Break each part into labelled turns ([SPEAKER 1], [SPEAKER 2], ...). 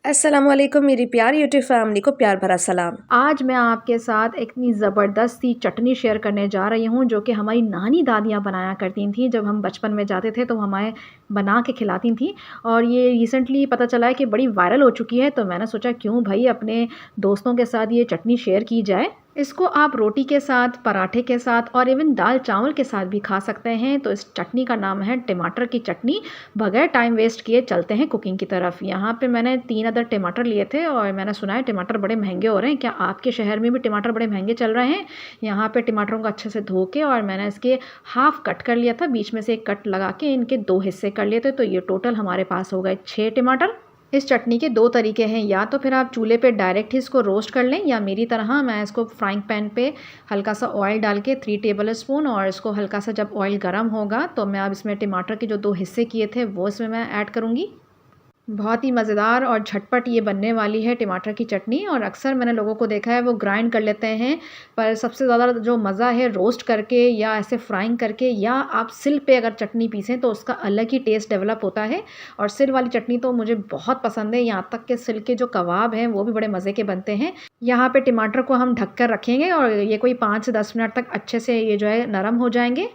[SPEAKER 1] अस्सलाम वालेकुम मेरी प्यारी यूट्यूब फैमिली को प्यार भरा सलाम।
[SPEAKER 2] आज मैं आपके साथ इतनी ज़बरदस्त सी चटनी शेयर करने जा रही हूँ जो कि हमारी नानी दादियाँ बनाया करती थीं। जब हम बचपन में जाते थे तो हमें बना के खिलाती थीं और ये रिसेंटली पता चला है कि बड़ी वायरल हो चुकी है। तो मैंने सोचा क्यों भाई अपने दोस्तों के साथ ये चटनी शेयर की जाए। इसको आप रोटी के साथ, पराठे के साथ और इवन दाल चावल के साथ भी खा सकते हैं। तो इस चटनी का नाम है टमाटर की चटनी। बगैर टाइम वेस्ट किए चलते हैं कुकिंग की तरफ। यहाँ पे मैंने 3 अदर टमाटर लिए थे और मैंने सुना है टमाटर बड़े महंगे हो रहे हैं। क्या आपके शहर में भी टमाटर बड़े महंगे चल रहे हैं? यहाँ पे टमाटरों को अच्छे से धो के और मैंने इसके हाफ कट कर लिया था, बीच में से एक कट लगा के इनके 2 हिस्से कर लिए थे। तो ये टोटल हमारे पास हो गए 6 टमाटर। इस चटनी के 2 तरीके हैं, या तो फिर आप चूल्हे पे डायरेक्ट ही इसको रोस्ट कर लें, या मेरी तरह मैं इसको फ्राइंग पैन पे हल्का सा ऑयल डाल के 3 टेबल स्पून और इसको हल्का सा जब ऑयल गर्म होगा तो मैं अब इसमें टमाटर के जो 2 हिस्से किए थे वो इसमें मैं ऐड करूँगी। बहुत ही मज़ेदार और झटपट ये बनने वाली है टमाटर की चटनी। और अक्सर मैंने लोगों को देखा है वो ग्राइंड कर लेते हैं, पर सबसे ज़्यादा जो मज़ा है रोस्ट करके या ऐसे फ्राइंग करके, या आप सिल पे अगर चटनी पीसें तो उसका अलग ही टेस्ट डेवलप होता है। और सिल वाली चटनी तो मुझे बहुत पसंद है, यहाँ तक कि सिल के जो कबाब हैं वो भी बड़े मज़े के बनते हैं। यहाँ पे टमाटर को हम ढक कर रखेंगे और ये कोई 5 से 10 मिनट तक अच्छे से ये जो है नरम हो जाएंगे।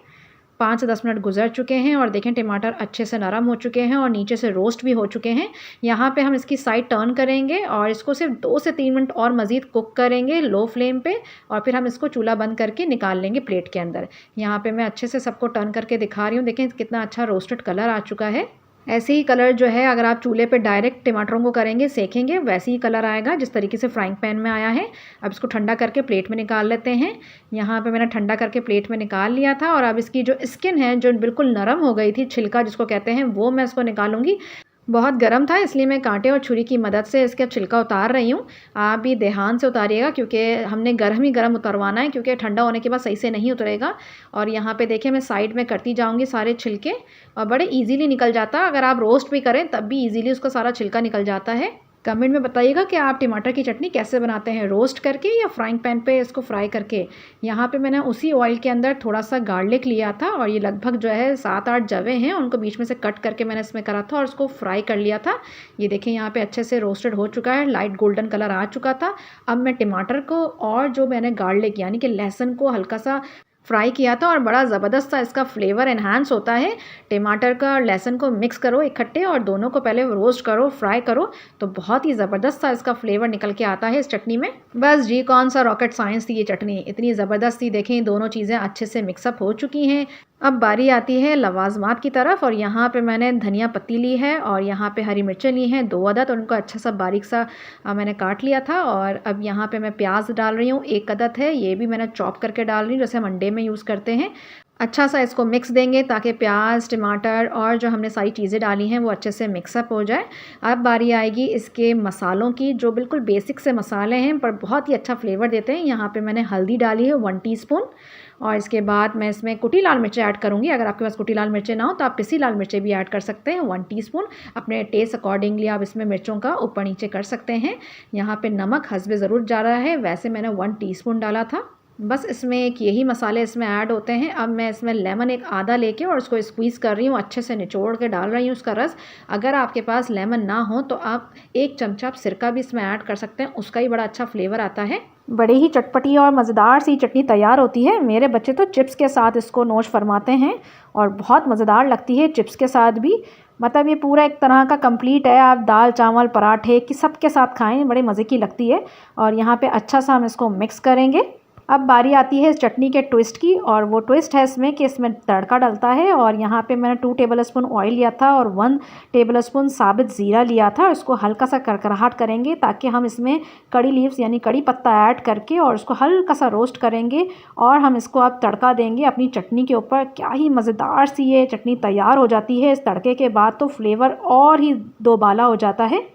[SPEAKER 2] 5 से 10 मिनट गुजर चुके हैं और देखें टमाटर अच्छे से नरम हो चुके हैं और नीचे से रोस्ट भी हो चुके हैं। यहाँ पे हम इसकी साइड टर्न करेंगे और इसको सिर्फ 2 से 3 मिनट और मज़ीद कुक करेंगे लो फ्लेम पे, और फिर हम इसको चूल्हा बंद करके निकाल लेंगे प्लेट के अंदर। यहाँ पे मैं अच्छे से सबको टर्न करके दिखा रही हूँ, देखें कितना अच्छा रोस्टेड कलर आ चुका है। ऐसे ही कलर जो है अगर आप चूल्हे पे डायरेक्ट टमाटरों को करेंगे, सेकेंगे, वैसे ही कलर आएगा जिस तरीके से फ्राइंग पैन में आया है। अब इसको ठंडा करके प्लेट में निकाल लेते हैं। यहाँ पे मैंने ठंडा करके प्लेट में निकाल लिया था और अब इसकी जो स्किन है जो बिल्कुल नरम हो गई थी, छिलका जिसको कहते हैं, वो मैं इसको निकालूंगी। बहुत गर्म था इसलिए मैं कांटे और छुरी की मदद से इसका छिलका उतार रही हूँ। आप भी ध्यान से उतारिएगा क्योंकि हमने गर्म ही गर्म उतरवाना है, क्योंकि ठंडा होने के बाद सही से नहीं उतरेगा। और यहाँ पे देखिए मैं साइड में करती जाऊँगी सारे छिलके, और बड़े इजीली निकल जाता है। अगर आप रोस्ट भी करें तब भी इजीली उसका सारा छिलका निकल जाता है। कमेंट में बताइएगा कि आप टमाटर की चटनी कैसे बनाते हैं, रोस्ट करके या फ्राइंग पैन पे इसको फ्राई करके। यहाँ पे मैंने उसी ऑयल के अंदर थोड़ा सा गार्लिक लिया था और ये लगभग जो है 7-8 जवे हैं, उनको बीच में से कट करके मैंने इसमें करा था और उसको फ्राई कर लिया था। ये देखें यहाँ पे अच्छे से रोस्टेड हो चुका है, लाइट गोल्डन कलर आ चुका था। अब मैं टमाटर को और जो मैंने गार्लिक यानी कि लहसुन को हल्का सा फ्राई किया था और बड़ा ज़बरदस्त सा इसका फ्लेवर एनहांस होता है। टमाटर का और लहसुन को मिक्स करो इकट्ठे और दोनों को पहले रोस्ट करो, फ्राई करो, तो बहुत ही ज़बरदस्त सा इसका फ्लेवर निकल के आता है इस चटनी में। बस जी, कौन सा रॉकेट साइंस थी ये चटनी, इतनी ज़बरदस्त थी। देखें दोनों चीज़ें अच्छे से मिक्सअप हो चुकी हैं। अब बारी आती है लवाजमात की तरफ, और यहाँ पे मैंने धनिया पत्ती ली है और यहाँ पे हरी मिर्चें ली हैं 2 अदद, उनको अच्छा सा बारीक सा मैंने काट लिया था। और अब यहाँ पे मैं प्याज डाल रही हूँ, 1 अदद है, ये भी मैंने चॉप करके डाल रही हूँ जैसे हम अंडे में यूज़ करते हैं। अच्छा सा इसको मिक्स देंगे ताकि प्याज, टमाटर और जो हमने सारी चीज़ें डाली हैं वो अच्छे से मिक्सअप हो जाए। अब बारी आएगी इसके मसालों की, जो बिल्कुल बेसिक से मसाले हैं पर बहुत ही अच्छा फ्लेवर देते हैं। यहाँ पे मैंने हल्दी डाली है 1 टीस्पून, और इसके बाद मैं इसमें कुटी लाल मिर्चें ऐड करूँगी। अगर आपके पास कुटी लाल मिर्चें ना हो तो आप पिसी लाल मिर्चें भी ऐड कर सकते हैं 1 टीस्पून। अपने टेस्ट अकॉर्डिंगली आप इसमें मिर्चों का ऊपर नीचे कर सकते हैं। यहाँ पे नमक हस्बे ज़रूर जा रहा है, वैसे मैंने 1 टीस्पून डाला था। बस इसमें एक यही मसाले इसमें ऐड होते हैं। अब मैं इसमें लेमन एक आधा लेके और उसको स्क्वीज़ कर रही हूँ, अच्छे से निचोड़ के डाल रही हूँ उसका रस। अगर आपके पास लेमन ना हो तो आप 1 चमचा आप सिरका भी इसमें ऐड कर सकते हैं, उसका ही बड़ा अच्छा फ्लेवर आता है। बड़ी ही चटपटी और मज़ेदार सी चटनी तैयार होती है। मेरे बच्चे तो चिप्स के साथ इसको नोश फरमाते हैं और बहुत मज़ेदार लगती है चिप्स के साथ भी। मतलब ये पूरा एक तरह का कंप्लीट है, आप दाल चावल पराठे कि सब के साथ खाएं, बड़े मज़े की लगती है। और यहाँ पे अच्छा सा हम इसको मिक्स करेंगे। अब बारी आती है इस चटनी के ट्विस्ट की, और वो ट्विस्ट है इसमें कि इसमें तड़का डलता है। और यहाँ पे मैंने 2 टेबलस्पून ऑयल लिया था और 1 टेबलस्पून साबित ज़ीरा लिया था। इसको हल्का सा करकराहट करेंगे ताकि हम इसमें कड़ी लीव्स यानी कड़ी पत्ता ऐड करके और उसको हल्का सा रोस्ट करेंगे, और हम इसको अब तड़का देंगे अपनी चटनी के ऊपर। क्या ही मज़ेदार सी ये चटनी तैयार हो जाती है। इस तड़के के बाद तो फ्लेवर और ही दोबाला हो जाता है।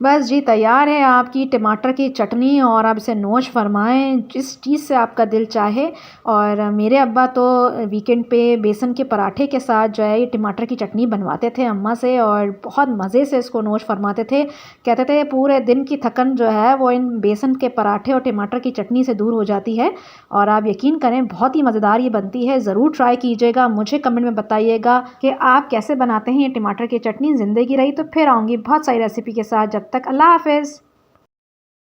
[SPEAKER 2] बस जी, तैयार है आपकी टमाटर की चटनी, और आप इसे नोश फरमाएं जिस चीज़ से आपका दिल चाहे। और मेरे अब्बा तो वीकेंड पे बेसन के पराठे के साथ जो है ये टमाटर की चटनी बनवाते थे अम्मा से, और बहुत मज़े से इसको नोश फरमाते थे। कहते थे पूरे दिन की थकन जो है वो इन बेसन के पराठे और टमाटर की चटनी से दूर हो जाती है। और आप यकीन करें बहुत ही मज़ेदार ये बनती है, ज़रूर ट्राई कीजिएगा। मुझे कमेंट में बताइएगा कि आप कैसे बनाते हैं ये टमाटर की चटनी। ज़िंदगी रही तो फिर आऊँगी बहुत सारी रेसिपी के साथ। जब तक अल्लाह हाफ़िज़।